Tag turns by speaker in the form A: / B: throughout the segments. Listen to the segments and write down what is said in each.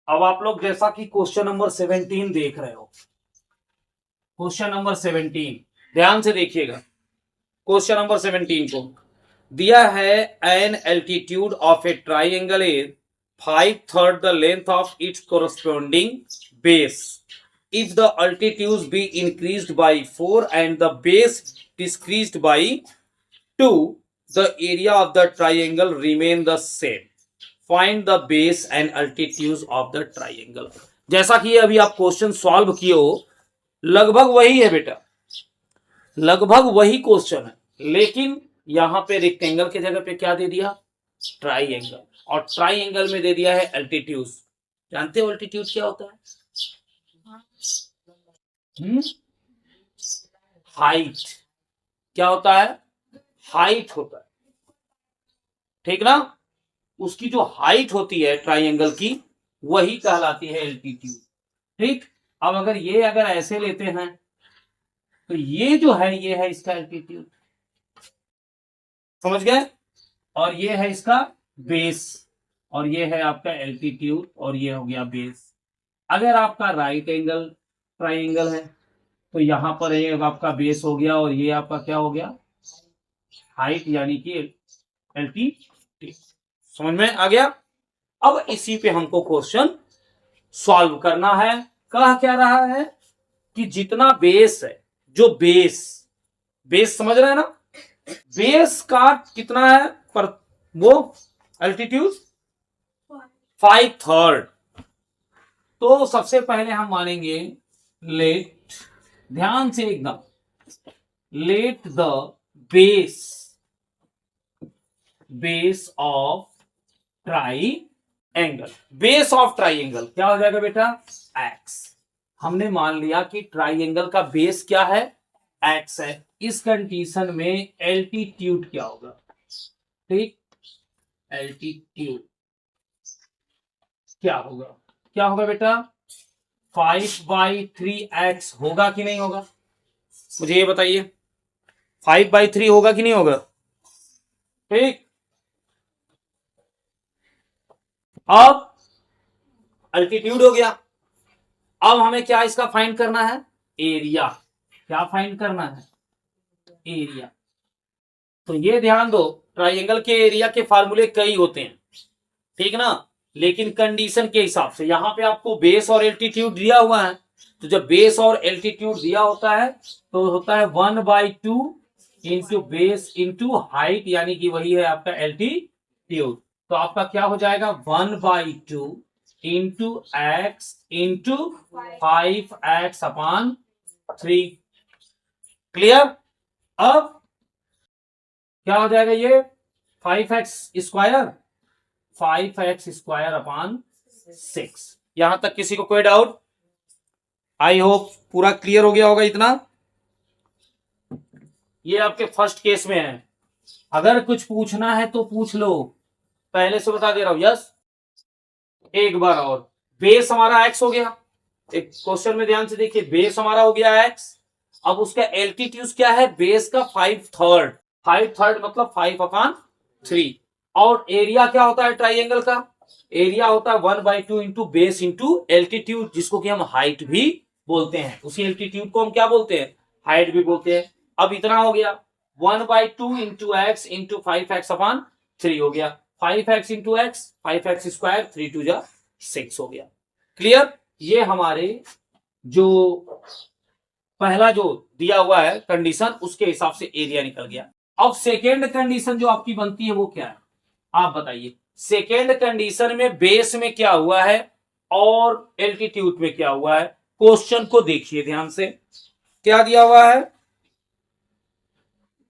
A: अब आप लोग जैसा कि क्वेश्चन नंबर 17 देख रहे हो, क्वेश्चन नंबर 17 ध्यान से देखिएगा। क्वेश्चन नंबर 17 को दिया है an altitude of A triangle is 5/3 the length of its corresponding base if the altitudes be increased by 4 and the base decreased by 2, the area of the triangle remain the same. Find the base and altitudes of the triangle. जैसा कि अभी आप question solve किए हो, लगभग वही है बेटा, लगभग वही क्वेश्चन है, लेकिन यहां पे रेक्टेंगल के जगह पे क्या दे दिया, ट्राइंगल, और ट्राइंगल में दे दिया है एल्टीट्यूड। जानते हो एल्टीट्यूड क्या होता है? हाइट। क्या होता है? हाइट होता है, ठीक ना। उसकी जो हाइट होती है ट्राइंगल की, वही कहलाती है एल्टीट्यूड, ठीक। अब अगर ऐसे लेते हैं तो ये जो है, ये है इसका एल्टीट्यूड, समझ गए, और ये है इसका बेस, और ये है आपका एल्टीट्यूड, और ये हो गया बेस। अगर आपका राइट एंगल ट्राइंगल है तो यहां पर ये आपका बेस हो गया, और ये आपका क्या हो गया, हाइट, यानी कि एल्टीट्यूड। समझ में आ गया। अब इसी पे हमको क्वेश्चन सॉल्व करना है। कह क्या रहा है कि जितना बेस है, जो बेस, बेस समझ रहे हैं ना, बेस का कितना है पर वो एल्टीट्यूड 5/3। तो सबसे पहले हम मानेंगे लेट, ध्यान से एकदम, let the base of triangle, base of triangle क्या हो जाएगा बेटा, एक्स। हमने मान लिया कि ट्राइंगल का बेस क्या है, एक्स है। इस कंडीशन में एल्टीट्यूड क्या होगा, ठीक, एल्टीट्यूड क्या होगा, क्या होगा बेटा, 5/3x होगा कि नहीं होगा, मुझे ये बताइए, 5/3 होगा कि नहीं होगा, ठीक। अब अल्टीट्यूड हो गया। अब हमें क्या इसका फाइंड करना है, एरिया। क्या फाइंड करना है, एरिया। तो ये ध्यान दो, ट्राइंगल के एरिया के फार्मूले कई होते हैं, ठीक ना, लेकिन कंडीशन के हिसाब से यहां पे आपको बेस और एल्टीट्यूड दिया हुआ है। तो जब बेस और एल्टीट्यूड दिया होता है तो होता है 1/2 इंटू बेस इंटू हाइट, यानी कि वही है आपका एल्टीट्यूड। तो आपका क्या हो जाएगा, 1/2 into x into 5x/3। Clear. अब क्या हो जाएगा, ये 5x² यहां तक किसी को कोई डाउट? आई होप पूरा क्लियर हो गया होगा इतना। ये आपके फर्स्ट केस में है, अगर कुछ पूछना है तो पूछ लो, पहले से बता दे रहा हूं। यस, एक बार और, बेस हमारा एक्स हो गया, एक क्वेश्चन में ध्यान से देखिए, बेस हमारा हो गया एक्स। अब उसका एल्टीट्यूड क्या है, बेस का 5/3, 5/3 मतलब 5/3। और एरिया क्या होता है ट्राइंगल का, एरिया होता है 1/2 इंटू बेस इंटू एल्टीट्यूड, जिसको कि हम हाइट भी बोलते हैं। उसी एल्टीट्यूड को हम क्या बोलते हैं, हाइट भी बोलते हैं। अब इतना हो गया, 1/2 इंटू एक्स इंटू 5x/3 हो गया, 5x इंटू एक्स 5x², 3×2 = 6 हो गया। क्लियर। ये हमारे जो पहला जो दिया हुआ है कंडीशन, उसके हिसाब से एरिया निकल गया। अब सेकेंड कंडीशन जो आपकी बनती है वो क्या है, आप बताइए। सेकेंड कंडीशन में बेस में क्या हुआ है और एल्टीट्यूड में क्या हुआ है, क्वेश्चन को देखिए ध्यान से। क्या दिया हुआ है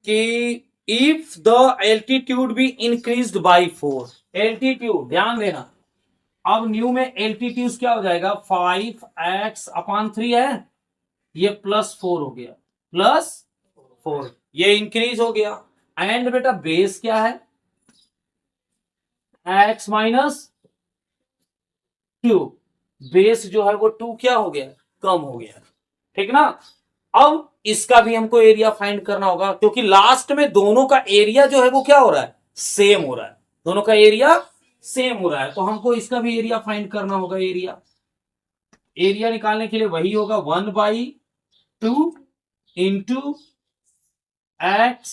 A: कि if the altitude be increased by 4, altitude ध्यान देना, अब न्यू में एल्टीट्यूड क्या हो जाएगा, 5x/3 है, ये +4 हो गया, +4, ये इंक्रीज हो गया। एंड बेटा बेस क्या है, x - 2, बेस जो है वो 2 क्या हो गया, कम हो गया, ठीक ना। अब इसका भी हमको एरिया फाइंड करना होगा, क्योंकि लास्ट में दोनों का एरिया जो है वो क्या हो रहा है, सेम हो रहा है, दोनों का एरिया सेम हो रहा है, तो हमको इसका भी एरिया फाइंड करना होगा। एरिया निकालने के लिए वही होगा 1/2 इंटू एक्स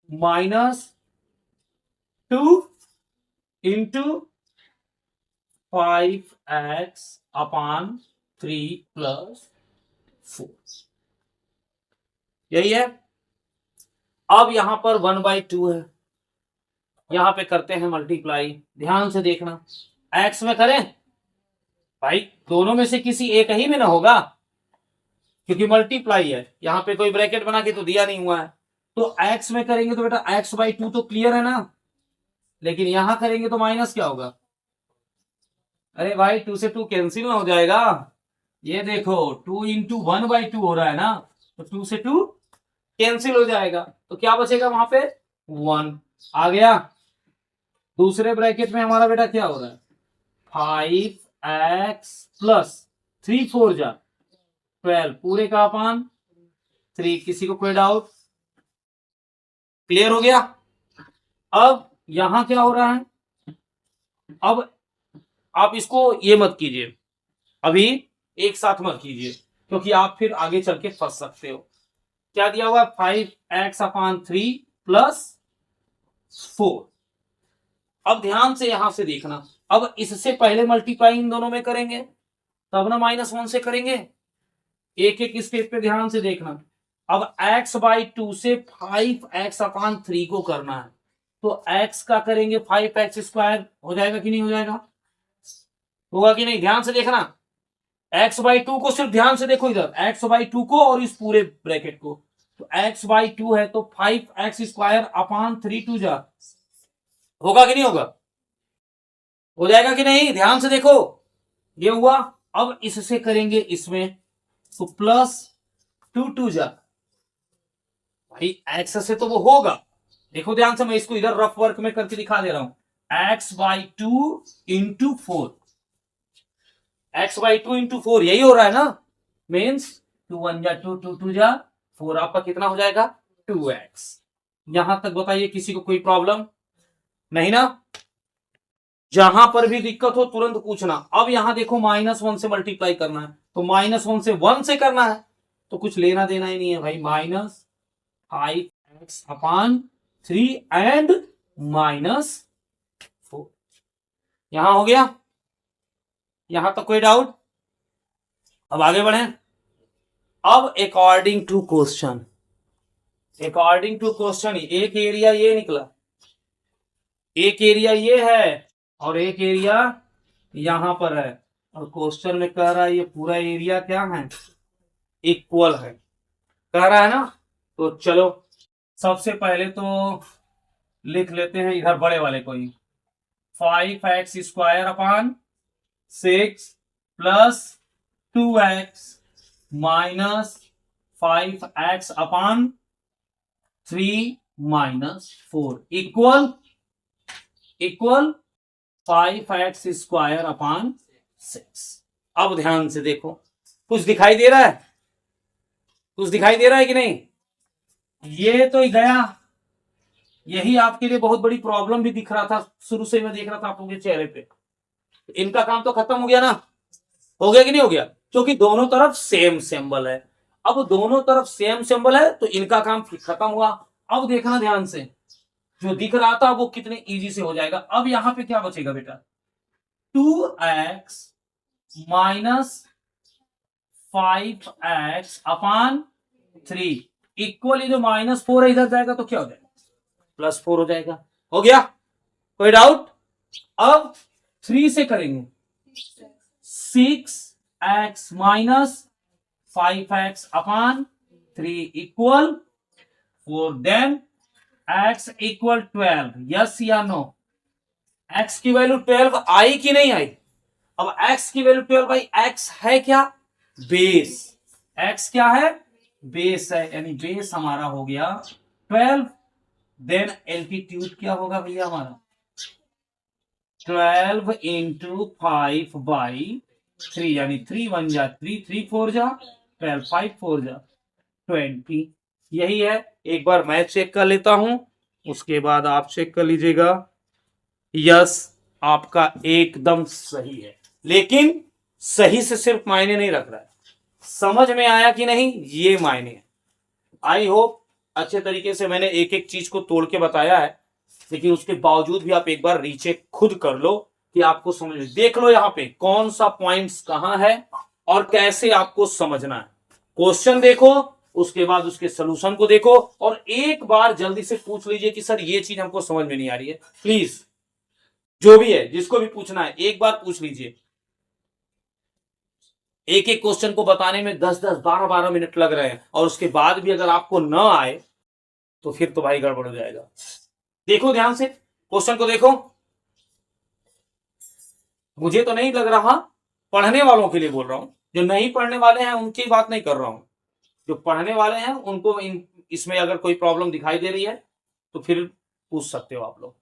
A: -2 इंटू 5x/3 + 4। यही है। अब यहां पर 1/2 है, यहां पे करते हैं मल्टीप्लाई। ध्यान से देखना, x में करें भाई, दोनों में से किसी एक ही में ना होगा, क्योंकि मल्टीप्लाई है। यहां पे कोई ब्रैकेट बना के तो दिया नहीं हुआ है, तो x में करेंगे तो बेटा x/2 तो क्लियर है ना, लेकिन यहां करेंगे तो माइनस क्या होगा? अरे भाई 2 से 2 कैंसिल ना हो जाएगा। ये देखो 2 × 1/2 हो रहा है ना, तो 2 से 2 कैंसिल हो जाएगा, तो क्या बचेगा वहां पे? 1 आ गया। दूसरे ब्रैकेट में हमारा बेटा क्या हो रहा है? 5x + 3 4 जा 12 पूरे का अपान 3। किसी को कोई डाउट? क्लियर हो गया। अब यहां क्या हो रहा है? अब आप इसको ये मत कीजिए, अभी एक साथ मत कीजिए, क्योंकि आप फिर आगे चल के फंस सकते हो। क्या दिया हुआ? 5x/3 + 4। अब ध्यान से यहां से देखना, अब इससे पहले मल्टीप्लाई इन दोनों में करेंगे, तब ना -1 से करेंगे। एक एक स्टेप पे ध्यान से देखना। अब x/2 से 5x/3 को करना है, तो x का करेंगे 5x² हो जाएगा कि नहीं हो जाएगा? होगा कि नहीं? ध्यान से देखना, x/2 को सिर्फ ध्यान से देखो इधर, x/2 को और इस पूरे ब्रैकेट को। तो x/2 है तो 5x² 3 जा होगा कि नहीं होगा? हो जाएगा कि नहीं? ध्यान से देखो, ये हुआ। अब इससे करेंगे इसमें, तो +2 जा भाई, x से तो वो होगा। देखो ध्यान से, मैं इसको इधर रफ वर्क में करके दिखा दे रहा हूं। x/2 × 4, x/2 × 4 यही हो रहा है ना, मीन्स 2 1 जा 2 2 2 जा 4, आपका कितना हो जाएगा? 2x। यहां तक बताइए, किसी को कोई प्रॉब्लम नहीं ना? जहां पर भी दिक्कत हो तुरंत पूछना। अब यहां देखो -1 से मल्टीप्लाई करना है, तो -1 से 1 से करना है, तो कुछ लेना देना ही नहीं है भाई। -5x/3 एंड -4 यहां हो गया। यहां तक कोई डाउट? अब आगे बढ़े। अब अकॉर्डिंग टू क्वेश्चन, एक एरिया ये निकला, एक एरिया ये है और एक एरिया यहां पर है, और क्वेश्चन में कह रहा है ये पूरा एरिया क्या है? इक्वल है, कह रहा है ना। तो चलो सबसे पहले तो लिख लेते हैं इधर बड़े वाले को ही, 5x² / 6 + 2x - 5x/3 - 4 equal 5x² / 6। अब ध्यान से देखो, कुछ दिखाई दे रहा है? कुछ दिखाई दे रहा है कि नहीं? ये तो गया, यही आपके लिए बहुत बड़ी प्रॉब्लम भी दिख रहा था, शुरू से मैं देख रहा था आप लोगों के चेहरे पे। इनका काम तो खत्म हो गया ना? हो गया कि नहीं हो गया? क्योंकि दोनों तरफ सेम सिंबल है। अब दोनों तरफ सेम सिंबल है तो इनका काम खत्म हुआ। अब देखना ध्यान से, जो दिख रहा था वो कितने इजी से हो जाएगा। अब यहां पे क्या बचेगा बेटा? 2x - 5x/3 इक्वल, जो -4 है इधर जाएगा तो क्या हो जाएगा? +4 हो जाएगा। हो गया? कोई डाउट? अब 3 से करेंगे, 6x - 5x/3 equal 4, then x = 12। Yes या नो? x की वैल्यू 12 आई कि नहीं आई? अब x की वैल्यू 12 भाई, x है क्या? बेस। x क्या है? बेस है, यानी बेस हमारा हो गया 12। देन एल्टीट्यूड क्या होगा भैया हमारा? 12 × 5/3, यानी 3 1 जा 3 3 4 जा 12 5 4 जा 20। यही है। एक बार मैं चेक कर लेता हूं, उसके बाद आप चेक कर लीजिएगा। यस, आपका एकदम सही है, लेकिन सही से सिर्फ मायने नहीं रख रहा है, समझ में आया कि नहीं ये मायने है। आई होप अच्छे तरीके से मैंने एक एक चीज को तोड़ के बताया है, लेकिन उसके बावजूद भी आप एक बार रीचेक खुद कर लो कि आपको समझ में, देख लो यहाँ पे कौन सा पॉइंट्स कहां है और कैसे आपको समझना है। क्वेश्चन देखो, उसके बाद उसके सोल्यूशन को देखो, और एक बार जल्दी से पूछ लीजिए कि सर ये चीज हमको समझ में नहीं आ रही है। प्लीज जो भी है, जिसको भी पूछना है एक बार पूछ लीजिए। एक एक क्वेश्चन को बताने में 10-10, 12-12 मिनट लग रहे हैं, और उसके बाद भी अगर आपको न आए तो फिर तो भाई गड़बड़ हो जाएगा। देखो ध्यान से, क्वेश्चन को देखो। मुझे तो नहीं लग रहा, पढ़ने वालों के लिए बोल रहा हूं, जो नहीं पढ़ने वाले हैं उनकी बात नहीं कर रहा हूं। जो पढ़ने वाले हैं उनको इसमें अगर कोई प्रॉब्लम दिखाई दे रही है तो फिर पूछ सकते हो आप लोग।